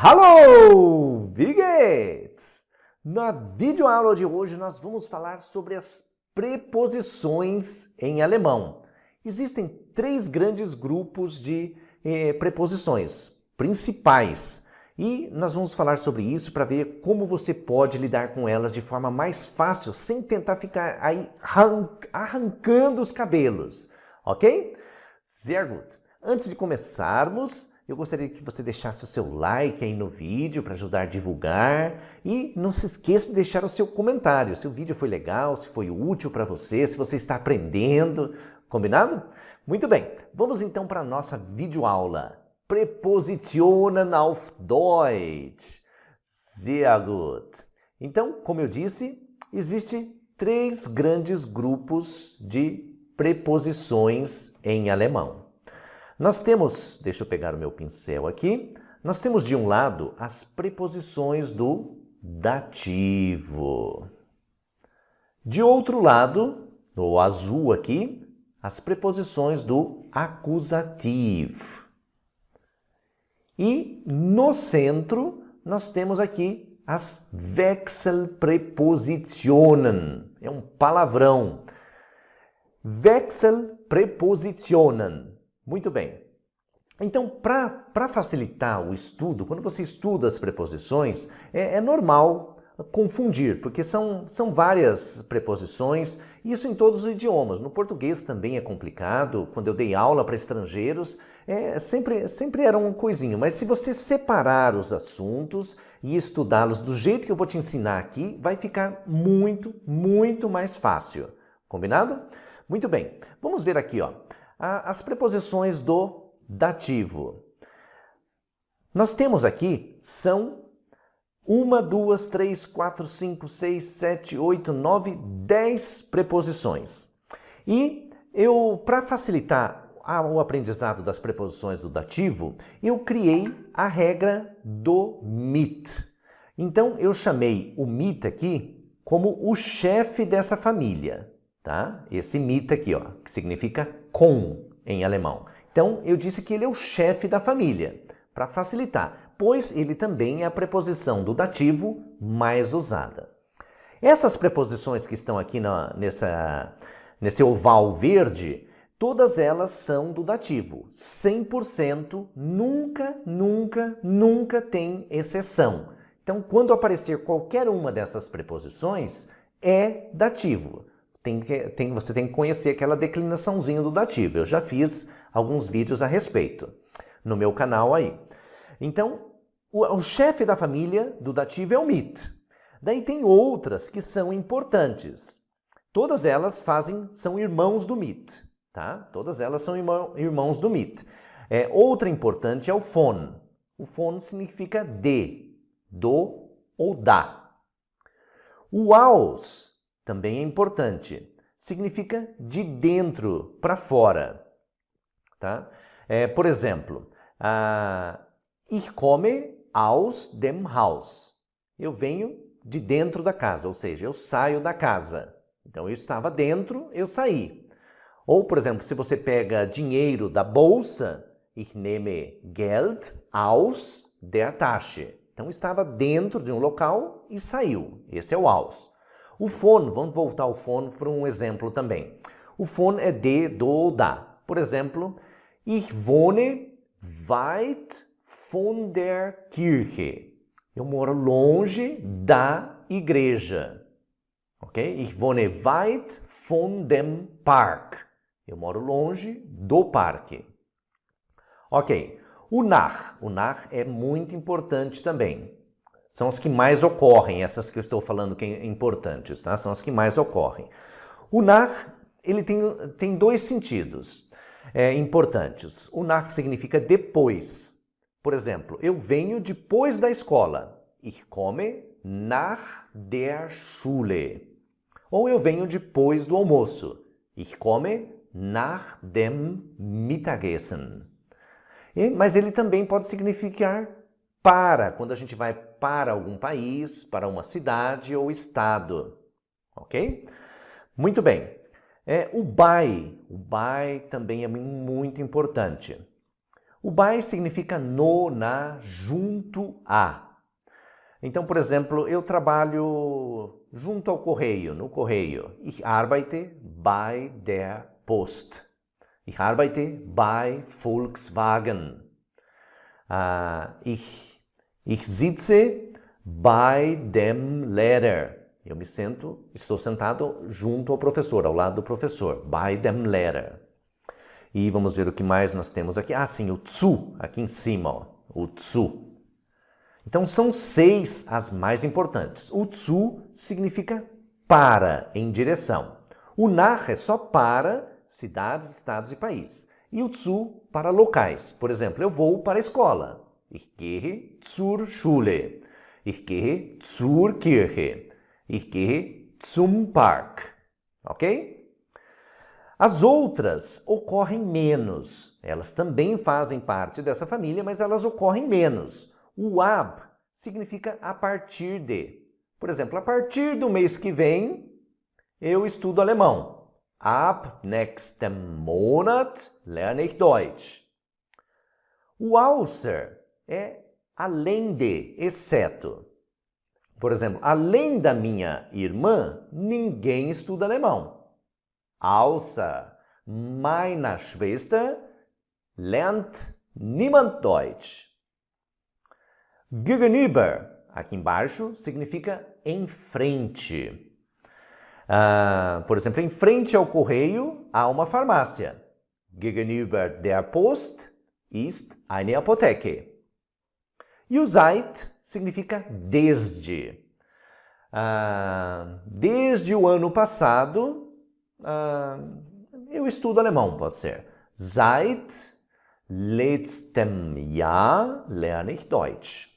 Hallo, wie geht's? Na videoaula de hoje nós vamos falar sobre as preposições em alemão. Existem três grandes grupos de preposições principais e nós vamos falar sobre isso para ver como você pode lidar com elas de forma mais fácil, sem tentar ficar aí arrancando os cabelos, ok? Sehr gut. Antes de começarmos, eu gostaria que você deixasse o seu like aí no vídeo para ajudar a divulgar e não se esqueça de deixar o seu comentário, se o vídeo foi legal, se foi útil para você, se você está aprendendo, combinado? Muito bem, vamos então para a nossa videoaula. Prepositionen auf Deutsch. Sehr gut. Então, como eu disse, existem três grandes grupos de preposições em alemão. Nós temos, deixa eu pegar o meu pincel aqui, nós temos de um lado as preposições do dativo. De outro lado, no azul aqui, as preposições do acusativo. E no centro, nós temos aqui as Wechselpräpositionen. É um palavrão. Wechselpräpositionen. Muito bem. Então, para facilitar o estudo, quando você estuda as preposições, é normal confundir, porque são várias preposições, isso em todos os idiomas. No português também é complicado, quando eu dei aula para estrangeiros, sempre era uma coisinha, mas se você separar os assuntos e estudá-los do jeito que eu vou te ensinar aqui, vai ficar muito, muito mais fácil. Combinado? Muito bem. Vamos ver aqui, ó. As preposições do dativo. Nós temos aqui, são 1, 2, 3, 4, 5, 6, 7, 8, 9, 10 preposições. E para facilitar o aprendizado das preposições do dativo, eu criei a regra do mit. Então, eu chamei o mit aqui como o chefe dessa família. Tá? Esse mit aqui, ó, que significa com em alemão. Então, eu disse que ele é o chefe da família, para facilitar, pois ele também é a preposição do dativo mais usada. Essas preposições que estão aqui nesse oval verde, todas elas são do dativo. 100%, nunca, nunca, nunca tem exceção. Então, quando aparecer qualquer uma dessas preposições, é dativo. Você tem que conhecer aquela declinaçãozinha do dativo. Eu já fiz alguns vídeos a respeito no meu canal aí. Então, o chefe da família do dativo é o mit. Daí tem outras que são importantes. Todas elas são irmãos do mit. Tá? Todas elas são irmãos do mit. Outra importante é o von. O von significa de, do ou da. O aus também é importante. Significa de dentro para fora. Tá? Por exemplo, ich komme aus dem Haus. Eu venho de dentro da casa, ou seja, eu saio da casa. Então, eu estava dentro, eu saí. Ou, por exemplo, se você pega dinheiro da bolsa, ich nehme Geld aus der Tasche. Então, estava dentro de um local e saiu. Esse é o aus. O von, vamos voltar ao von para um exemplo também. O von é de, do ou da. Por exemplo, ich wohne weit von der Kirche. Eu moro longe da igreja. Ok? Ich wohne weit von dem Park. Eu moro longe do parque. Ok. O nach. O nach é muito importante também. São as que mais ocorrem, essas que eu estou falando que são importantes, tá? São as que mais ocorrem. O nach, ele tem dois sentidos importantes. O nach significa depois. Por exemplo, eu venho depois da escola. Ich komme nach der Schule. Ou eu venho depois do almoço. Ich komme nach dem Mittagessen. Mas ele também pode significar para, quando a gente vai para algum país, para uma cidade ou estado. Ok? Muito bem. O by também é muito importante. O bei significa no, na, junto a. Então, por exemplo, eu trabalho junto ao correio, no correio. Ich arbeite bei der Post. Ich arbeite bei Volkswagen. Ich sitze bei dem Lehrer. Eu estou sentado junto ao professor, ao lado do professor. Bei dem Lehrer. E vamos ver o que mais nós temos aqui. Sim, o zu, aqui em cima, ó, o zu. Então, são 6 as mais importantes. O zu significa para, em direção. O nach é só para cidades, estados e países. E o zu para locais. Por exemplo, eu vou para a escola. Ich gehe zur Schule. Ich gehe zur Kirche. Ich gehe zum Park. Ok? As outras ocorrem menos. Elas também fazem parte dessa família, mas elas ocorrem menos. O ab significa a partir de. Por exemplo, a partir do mês que vem, eu estudo alemão. Ab nächstem Monat lerne ich Deutsch. O außer é além de, exceto. Por exemplo, além da minha irmã, ninguém estuda alemão. Außer meiner Schwester lernt niemand Deutsch. Gegenüber, aqui embaixo, significa em frente. Por exemplo, em frente ao correio há uma farmácia. Gegenüber der Post ist eine Apotheke. E o seit significa desde. Desde o ano passado, eu estudo alemão, pode ser. Seit letztem Jahr lerne ich Deutsch.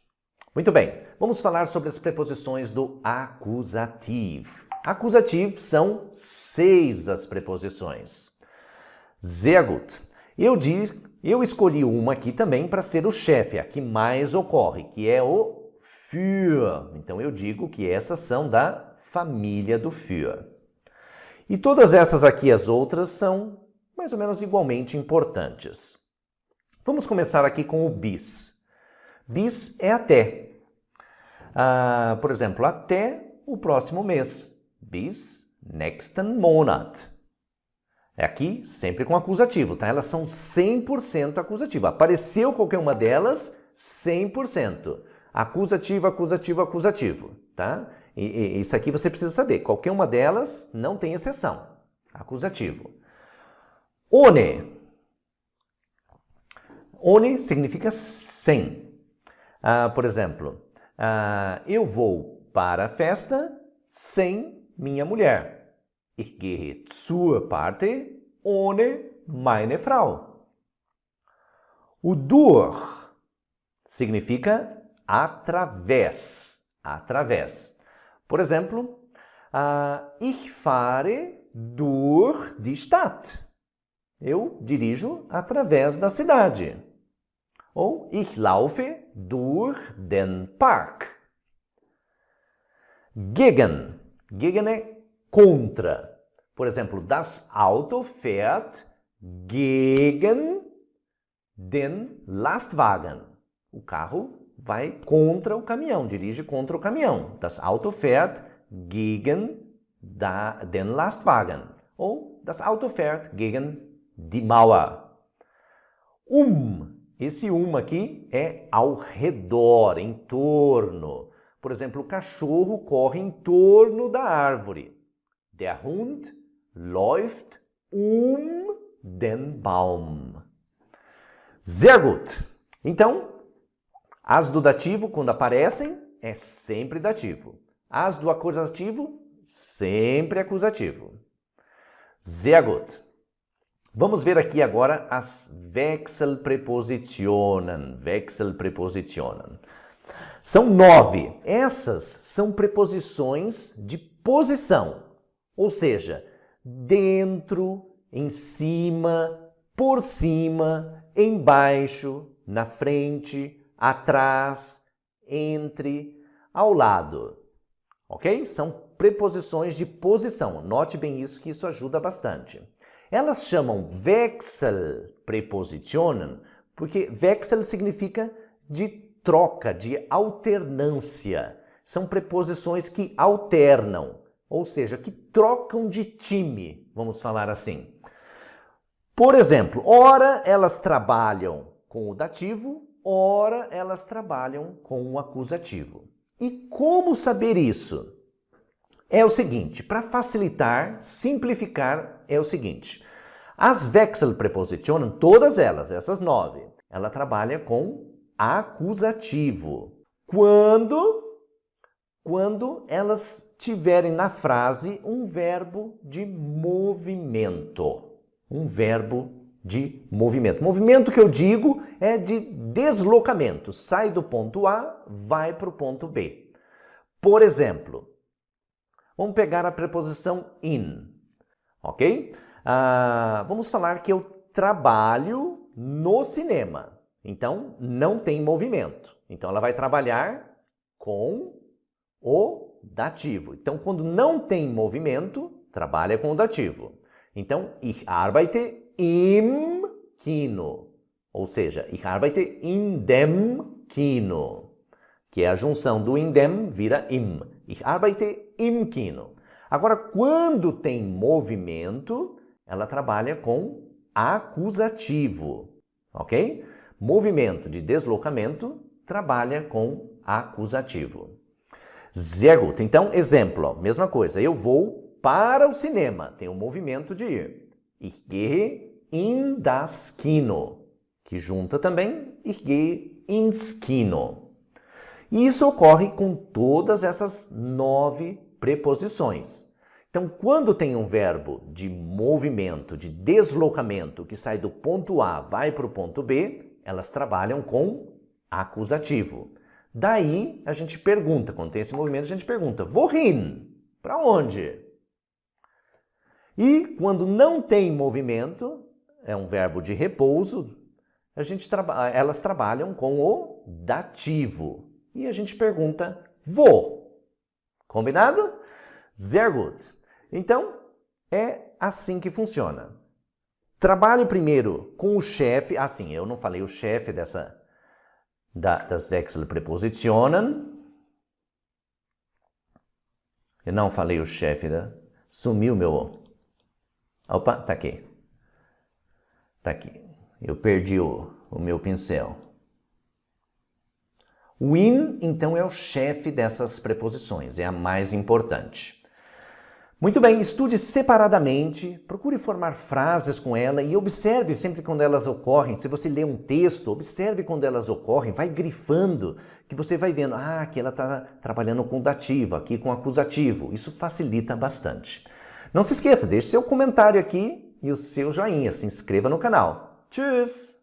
Muito bem, vamos falar sobre as preposições do acusativo. Acusativo são 6 as preposições. Sehr gut. Eu escolhi uma aqui também para ser o chefe, a que mais ocorre, que é o für. Então eu digo que essas são da família do für. E todas essas aqui, as outras, são mais ou menos igualmente importantes. Vamos começar aqui com o bis. Bis é até. Por exemplo, até o próximo mês. Bis nächsten Monat. É aqui sempre com acusativo, tá? Elas são 100% acusativo. Apareceu qualquer uma delas, 100%. Acusativo, acusativo, acusativo, tá? E isso aqui você precisa saber. Qualquer uma delas não tem exceção. Acusativo. Ohne. Ohne significa sem. Por exemplo, eu vou para a festa sem minha mulher. Ich gehe zur Party ohne meine Frau. O durch significa através. Através. Por exemplo, ich fahre durch die Stadt. Eu dirijo através da cidade. Ou ich laufe durch den Park. Gegen. Gegen é contra. Por exemplo, das Auto fährt gegen den Lastwagen. O carro vai contra o caminhão, dirige contra o caminhão. Das Auto fährt gegen den Lastwagen. Ou das Auto fährt gegen die Mauer. Esse aqui é ao redor, em torno. Por exemplo, o cachorro corre em torno da árvore. Der Hund läuft den Baum. Sehr gut. Então, as do dativo, quando aparecem, é sempre dativo. As do acusativo, sempre acusativo. Sehr gut. Vamos ver aqui agora as Wechselpräpositionen. Wechselpräpositionen. São 9. Essas são preposições de posição. Ou seja, dentro, em cima, por cima, embaixo, na frente, atrás, entre, ao lado. Ok? São preposições de posição. Note bem isso, que isso ajuda bastante. Elas chamam Wechselpräpositionen Porque Wechsel significa de troca, de alternância. São preposições que alternam, ou seja, que trocam de time, vamos falar assim. Por exemplo, ora elas trabalham com o dativo, ora elas trabalham com o acusativo. E como saber isso? É o seguinte, para facilitar, simplificar, é o seguinte. As Wechselpräpositionen, todas elas, essas 9, ela trabalha com acusativo. Quando elas tiverem na frase um verbo de movimento. Um verbo de movimento. Movimento que eu digo é de deslocamento. Sai do ponto A, vai para o ponto B. Por exemplo, vamos pegar a preposição in, ok? Vamos falar que eu trabalho no cinema. Então, não tem movimento. Então, ela vai trabalhar com o dativo. Então, quando não tem movimento, trabalha com o dativo. Então, ich arbeite im Kino. Ou seja, ich arbeite in dem Kino. Que é a junção do in dem vira im. Ich arbeite im Kino. Agora, quando tem movimento, ela trabalha com acusativo. Ok? Movimento de deslocamento trabalha com acusativo. Sehr gut. Então, exemplo, mesma coisa. Eu vou para o cinema. Tem o movimento de ir. Ich gehe in das Kino. Que junta também ich gehe ins Kino. E isso ocorre com todas essas 9 preposições. Então, quando tem um verbo de movimento, de deslocamento, que sai do ponto A, vai para o ponto B, elas trabalham com acusativo. Daí, a gente pergunta, quando tem esse movimento, a gente pergunta, wohin? Para onde? E quando não tem movimento, é um verbo de repouso, elas trabalham com o dativo. E a gente pergunta, wo? Combinado? Sehr gut. Então, é assim que funciona. Trabalhe primeiro com o chefe. Sim, eu não falei o chefe das Wechselpräpositionen. Eu não falei o chefe Sumiu meu... Opa, tá aqui. Tá aqui. Eu perdi o meu pincel. O in, então, é o chefe dessas preposições. É a mais importante. Muito bem, estude separadamente, procure formar frases com ela e observe sempre quando elas ocorrem. Se você lê um texto, observe quando elas ocorrem, vai grifando, que você vai vendo, aqui ela está trabalhando com dativo, aqui com acusativo. Isso facilita bastante. Não se esqueça, deixe seu comentário aqui e o seu joinha, se inscreva no canal. Tschüss!